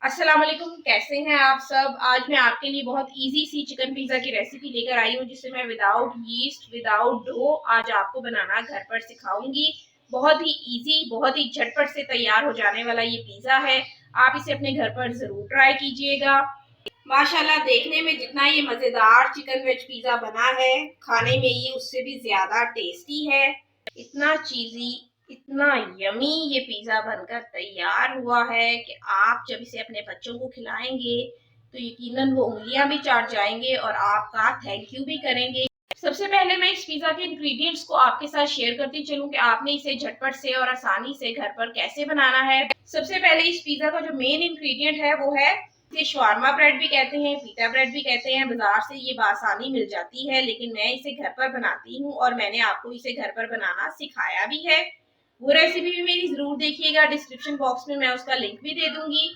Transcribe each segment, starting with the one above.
अस्सलाम वालेकुम, कैसे हैं आप सब। आज मैं आपके लिए बहुत इजी सी चिकन पिज़्ज़ा की रेसिपी लेकर आई हूँ, जिसे मैं विदाउट यीस्ट विदाउट डो आज आपको बनाना घर पर सिखाऊंगी। बहुत ही इजी, बहुत ही झटपट से तैयार हो जाने वाला ये पिज़्ज़ा है। आप इसे अपने घर पर ज़रूर ट्राई कीजिएगा। माशाल्लाह, देखने में जितना ये मज़ेदार चिकन वेज पिज़्ज़ा बना है, खाने में ये उससे भी ज़्यादा टेस्टी है। इतना चीज़ी, इतना यमी ये पिज़्ज़ा बनकर तैयार हुआ है कि आप जब इसे अपने बच्चों को खिलाएंगे तो यकीनन वो उंगलियां भी चाट जाएंगे और आपका थैंक यू भी करेंगे। सबसे पहले मैं इस पिज़्ज़ा के इंग्रेडिएंट्स को आपके साथ शेयर करती चलूं कि आपने इसे झटपट से और आसानी से घर पर कैसे बनाना है। सबसे पहले इस पिज़्ज़ा का जो मेन इंग्रेडिएंट है वो है, इसे शवारमा ब्रेड भी कहते हैं, पीटा ब्रेड भी कहते हैं। बाजार से ये बासानी मिल जाती है, लेकिन मैं इसे घर पर बनाती हूँ और मैंने आपको इसे घर पर बनाना सिखाया भी है। वो रेसिपी भी मेरी जरूर देखिएगा, डिस्क्रिप्शन बॉक्स में मैं उसका लिंक भी दे दूंगी।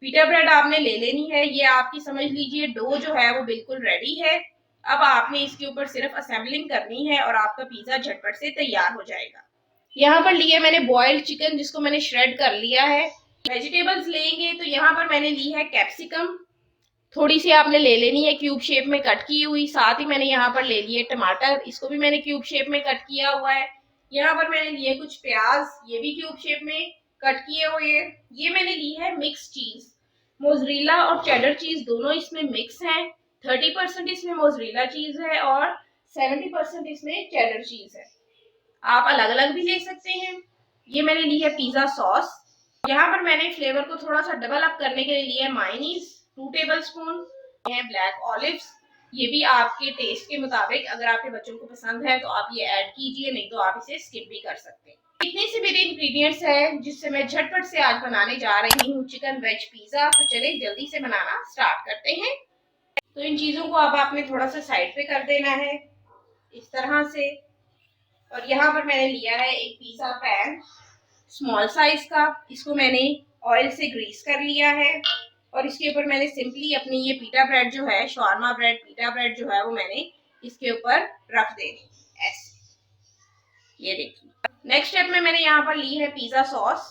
पीटा ब्रेड आपने ले लेनी है, ये आपकी समझ लीजिए डो जो है वो बिल्कुल रेडी है। अब आपने इसके ऊपर सिर्फ असेंबलिंग करनी है और आपका पिज्जा झटपट से तैयार हो जाएगा। यहाँ पर लिया मैंने बॉइल्ड चिकन, जिसको मैंने श्रेड कर लिया है। वेजिटेबल्स लेंगे तो यहाँ पर मैंने ली है कैप्सिकम, थोड़ी सी आपने ले लेनी है क्यूब शेप में कट की हुई। साथ ही मैंने यहाँ पर ले लिए टमाटर, इसको भी मैंने क्यूब शेप में कट किया हुआ है। यहाँ पर मैंने लिए कुछ प्याज, ये भी क्यूब शेप में कट किए हुए हैं। ये मैंने ली है मिक्स चीज, मोजरेला और चेडर चीज दोनों इसमें मिक्स हैं। 30% इसमें मोजरेला चीज है और 70% इसमें चेडर चीज है। आप अलग अलग भी ले सकते हैं। ये मैंने ली है पिज्जा सॉस। यहाँ पर मैंने फ्लेवर को थोड़ा सा डबल अप करने के लिए लिया है मायोनीज 2 टेबल स्पून है। ब्लैक ऑलिव्स, ये भी आपके टेस्ट के मुताबिक, अगर आपके बच्चों को पसंद है तो आप ये ऐड कीजिए, नहीं तो आप इसे स्किप भी कर सकते हैं। इतने से मेरे इंग्रेडिएंट्स है जिससे मैं झटपट से आज बनाने जा रही हूँ चिकन वेज पिज्जा। तो चलिए जल्दी से बनाना स्टार्ट करते हैं। तो इन चीजों को अब आपने थोड़ा सा साइड पे कर देना है इस तरह से। और यहाँ पर मैंने लिया है एक पिज्जा पैन स्मॉल साइज का, इसको मैंने ऑयल से ग्रीस कर लिया है और इसके ऊपर मैंने सिंपली अपनी ये पीटा ब्रेड जो है, शवारमा ब्रेड पीटा ब्रेड जो है वो मैंने इसके ऊपर रख देनी ऐसे। ये देखिए। नेक्स्ट स्टेप में मैंने यहाँ पर ली है पिज्जा सॉस।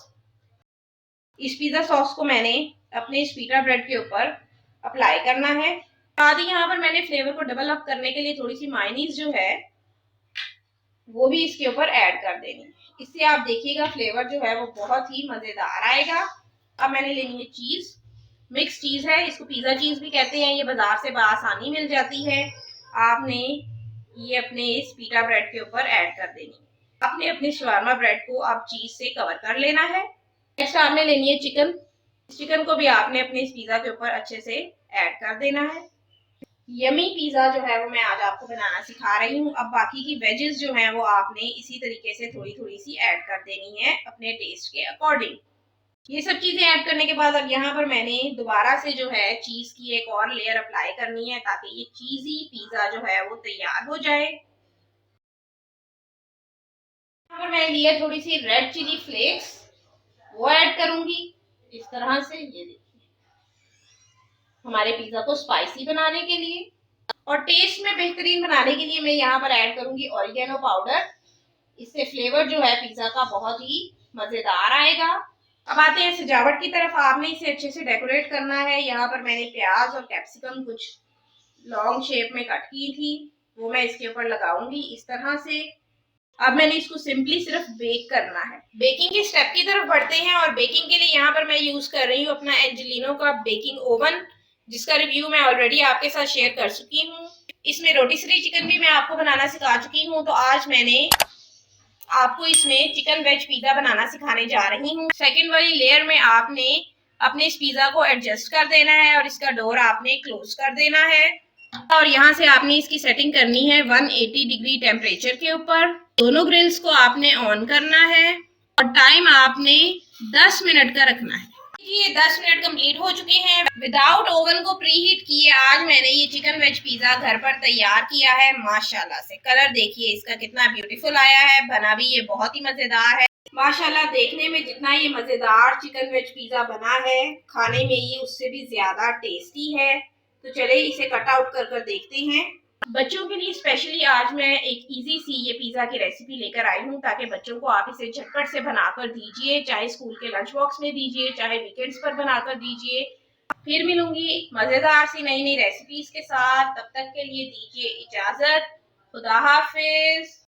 इस पिज्जा सॉस को मैंने अपने इस पीटा ब्रेड के ऊपर अप्लाई करना है। साथ ही यहाँ पर मैंने फ्लेवर को डबल अप करने के लिए थोड़ी सी मायोनीज जो है वो भी इसके ऊपर ऐड कर देनी है। इससे आप देखिएगा फ्लेवर जो है वो बहुत ही मजेदार आएगा। अब मैंने लेनी है चीज, मिक्स चीज है, इसको पिज्जा चीज भी कहते हैं। ये बाजार से बआसानी मिल जाती है। आपने ये अपने इस पीटा ब्रेड के ऊपर ऐड कर देनी है। आपने अपने शवारमा ब्रेड को अब चीज से कवर कर लेना है। नेक्स्ट आपने लेनी है चिकन। चिकन को भी आपने अपने इस पिज्जा के ऊपर अच्छे से ऐड कर देना है। यमी पिज्जा जो है वो मैं आज आपको बनाना सिखा रही हूँ। अब बाकी की वेजेस जो हैं वो आपने इसी तरीके से थोड़ी थोड़ी सी ऐड कर देनी है अपने टेस्ट के अकॉर्डिंग। ये सब चीजें ऐड करने के बाद अब यहाँ पर मैंने दोबारा से जो है चीज की एक और लेयर अप्लाई करनी है, ताकि ये चीजी पिज्जा जो है वो तैयार हो जाए। यहाँ पर मैंने लिया थोड़ी सी रेड चिली फ्लेक्स, वो ऐड करूंगी इस तरह से। ये देखिए, हमारे पिज्जा को स्पाइसी बनाने के लिए और टेस्ट में बेहतरीन बनाने के लिए मैं यहाँ पर ऐड करूंगी ऑरिगेनो पाउडर। इससे फ्लेवर जो है पिज्जा का बहुत ही मजेदार आएगा। अब आते हैं सजावट की तरफ। आपने इसे अच्छे से डेकोरेट करना है। यहाँ पर मैंने प्याज और कैप्सिकम कुछ लॉन्ग शेप में कट की थी, वो मैं इसके ऊपर लगाऊंगी इस तरह से। अब मैंने इसको सिंपली सिर्फ बेक करना है। बेकिंग के स्टेप की तरफ बढ़ते हैं और बेकिंग के लिए यहाँ पर मैं यूज कर रही हूँ अपना एंजेलिनो का बेकिंग ओवन, जिसका रिव्यू मैं ऑलरेडी आपके साथ शेयर कर चुकी हूँ। इसमें रोटिसरी चिकन भी मैं आपको बनाना सिखा चुकी हूँ। तो आज मैंने आपको इसमें चिकन वेज पिज्जा बनाना सिखाने जा रही हूँ। सेकंड वाली लेयर में आपने अपने इस पिज्जा को एडजस्ट कर देना है और इसका डोर आपने क्लोज कर देना है। और यहाँ से आपने इसकी सेटिंग करनी है 180 डिग्री टेम्परेचर के ऊपर। दोनों ग्रिल्स को आपने ऑन करना है और टाइम आपने 10 मिनट का रखना है। ये 10 मिनट कंप्लीट हो चुके हैं। विदाउट ओवन को प्री हीट किए आज मैंने ये चिकन वेज पिज्जा घर पर तैयार किया है। माशाल्लाह से कलर देखिए इसका कितना ब्यूटीफुल आया है। बना भी ये बहुत ही मजेदार है। माशाल्लाह, देखने में जितना ये मजेदार चिकन वेज पिज्जा बना है, खाने में ये उससे भी ज्यादा टेस्टी है। तो चले इसे कट आउट कर देखते हैं। बच्चों के लिए स्पेशली आज मैं एक इजी सी ये पिज्जा की रेसिपी लेकर आई हूँ, ताकि बच्चों को आप इसे झटपट से बनाकर दीजिए, चाहे स्कूल के लंच बॉक्स में दीजिए, चाहे वीकेंड्स पर बनाकर दीजिए। फिर मिलूंगी मजेदार सी नई नई रेसिपीज के साथ, तब तक के लिए दीजिए इजाजत। खुदा हाफिज।